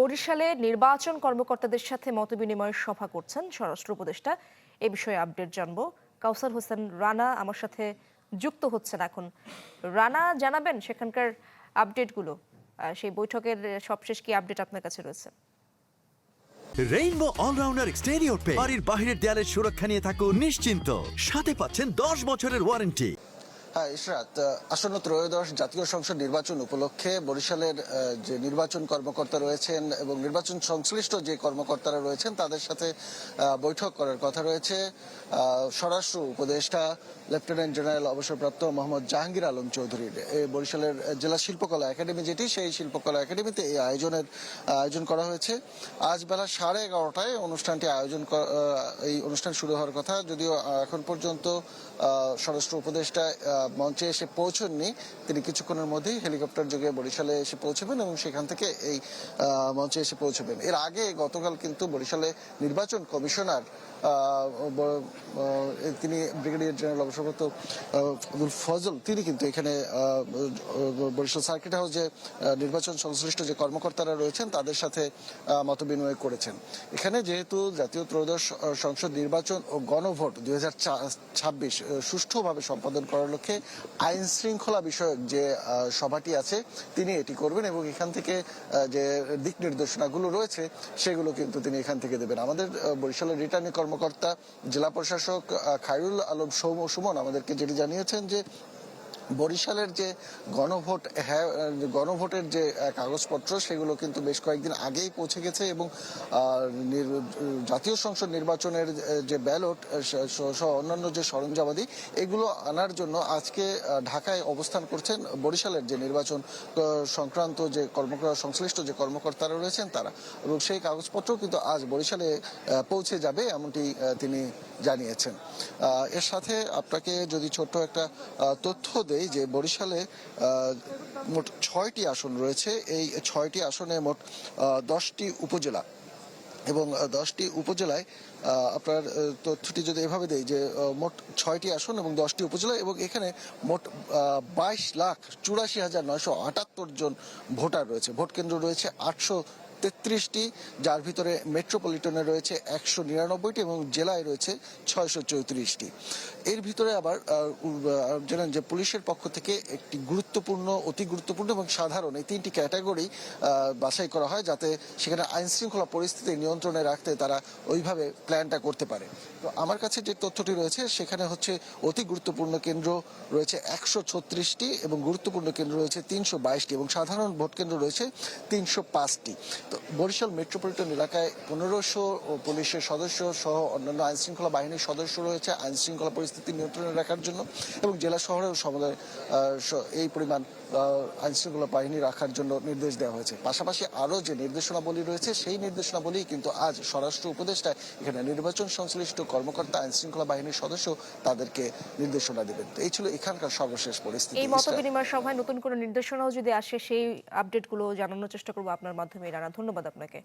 বরিশালে নির্বাচন কর্মকর্তাদের সাথে মতবিনিময়ের সভা করছেন স্বরাষ্ট্র উপদেষ্টা। এ বিষয়ে আপডেট জানবো। কাউসার হোসেন রানা আমার সাথে যুক্ত হচ্ছেন এখন। রানা, জানাবেন সেখানকার আপডেটগুলো, সেই বৈঠকের সবশেষ কি আপডেট আপনার কাছে রয়েছে? রেইনবো অলরাউন্ডার এক্সটেরিয়র পে বাড়ির বাহিরের দেয়ালের সুরক্ষা নিয়ে থাকুন নিশ্চিন্ত, সাথে পাচ্ছেন 10 বছরের ওয়ারেন্টি। হ্যাঁ ইশরাত, আসন্ন ত্রয়োদশ জাতীয় সংসদ নির্বাচন উপলক্ষে বরিশালের যে নির্বাচন কর্মকর্তা রয়েছেন এবং নির্বাচন সংশ্লিষ্ট যে কর্মকর্তারা রয়েছেন তাদের সাথে বৈঠক করার কথা রয়েছে স্বরাষ্ট্র উপদেষ্টা লেফটেন্যান্ট জেনারেল অবসরপ্রাপ্ত মোহাম্মদ জাহাঙ্গীর আলম চৌধুরীর। এই বরিশালের জেলা শিল্পকলা একাডেমি যেটি, সেই শিল্পকলা একাডেমিতে এই আয়োজন করা হয়েছে। আজ বেলা 11:30টায় এই অনুষ্ঠান শুরু হওয়ার কথা, যদিও এখন পর্যন্ত স্বরাষ্ট্র উপদেষ্টা মঞ্চে এসে পৌঁছননি। তিনি কিছুক্ষণের মধ্যেই হেলিকপ্টার যোগে বরিশালে এসে পৌঁছবেন এবং সেখান থেকে এই মঞ্চে এসে পৌঁছবেন। এর আগে গতকাল কিন্তু বরিশালে নির্বাচন কমিশনার তিনি ব্রিগেডিয়ার জেনারেল অবসরপ্রাপ্ত আব্দুল ফজল, তিনি কিন্তু এখানে বরিশাল সার্কিট হাউসে নির্বাচন সংশ্লিষ্ট যে কর্মকর্তারা রয়েছেন তাদের সাথে মতবিনিময় করেছেন। এখানে যেহেতু জাতীয় ত্রয়োদশ সংসদ নির্বাচন ও গণভোট 2026 সুষ্ঠুভাবে সম্পাদন করার লক্ষ্যে আইন শৃঙ্খলা বিষয়ক যে সভাটি আছে তিনি এটি করবেন এবং এখান থেকে যে দিক নির্দেশনাগুলো রয়েছে সেগুলো কিন্তু তিনি এখান থেকে দেবেন। আমাদের বরিশালের রিটার্নিং কর্মকর্তা জেলা প্রশাসক খায়রুল আলম সুমন আমাদেরকে যেটি জানিয়েছেন যে বরিশালের যে গণভোটের যে কাগজপত্র সেগুলো কিন্তু বেশ কয়েকদিন আগেই পৌঁছে গেছে এবং জাতীয় সংসদ নির্বাচনের যে ব্যালট সহ অন্যান্য যে সরঞ্জামাদি এগুলো আনার জন্য আজকে ঢাকায় অবস্থান করছেন বরিশালের যে নির্বাচন সংক্রান্ত যে সংশ্লিষ্ট যে কর্মকর্তারা রয়েছেন তারা, এবং সেই কাগজপত্র কিন্তু আজ বরিশালে পৌঁছে যাবে এমনটি তিনি জানিয়েছেন। এর সাথে আপনাকে যদি ছোট্ট একটা তথ্য দেই যে বরিশালে মোট 6টি আসন রয়েছে। এই 6টি আসনে মোট 10টি উপজেলা এবং 10টি উপজেলায় আপনার তথ্যটি যদি এভাবে দেই যে মোট 6টি আসন এবং 10টি উপজেলা এবং এখানে মোট 22,84,978 জন ভোটার রয়েছে। ভোট কেন্দ্র রয়েছে 833টি, যার ভিতরে মেট্রোপলিটনে রয়েছে 199টি এবং জেলায় রয়েছে 634টি। এর ভিতরে আবার জানেন যে পুলিশের পক্ষ থেকে একটি অতি গুরুত্বপূর্ণ এবং সাধারণ এই 3টি ক্যাটাগরি বাছাই করা হয় যাতে সেখানে আইন শৃঙ্খলা পরিস্থিতি নিয়ন্ত্রণে রাখতে তারা ওইভাবে প্ল্যানটা করতে পারে। তো আমার কাছে যে তথ্যটি রয়েছে সেখানে হচ্ছে অতি গুরুত্বপূর্ণ কেন্দ্র রয়েছে 136টি এবং গুরুত্বপূর্ণ কেন্দ্র রয়েছে 322টি এবং সাধারণ ভোট কেন্দ্র রয়েছে 305টি। তো বরিশাল মেট্রোপলিটন এলাকায় 1500 পুলিশের সদস্য সহ অন্যান্য আইন শৃঙ্খলা বাহিনীর সদস্য রয়েছে আইন শৃঙ্খলা পরিস্থিতি নিয়ন্ত্রণে রাখার জন্য, এবং জেলা শহরেও সমুদায় এই পরিমাণ আইন শৃঙ্খলা বাহিনী রাখার জন্য নির্দেশ দেওয়া হয়েছে। পাশাপাশি আরও যে নির্দেশনাবলী রয়েছে সেই নির্দেশনাবলী কিন্তু আজ স্বরাষ্ট্র উপদেষ্টা এখানে নির্বাচন সংশ্লিষ্ট কর্মকর্তা আইন শৃঙ্খলা বাহিনীর সদস্য তাদেরকে নির্দেশনা দেবেন। তো এই ছিল এখানকার সর্বশেষ পরিস্থিতি। এই মতবিনিময় সভায় নতুন কোনো নির্দেশনাও যদি আসে সেই আপডেটগুলো জানানোর চেষ্টা করবো আপনার মাধ্যমে। রানা, ধন্যবাদ আপনাকে।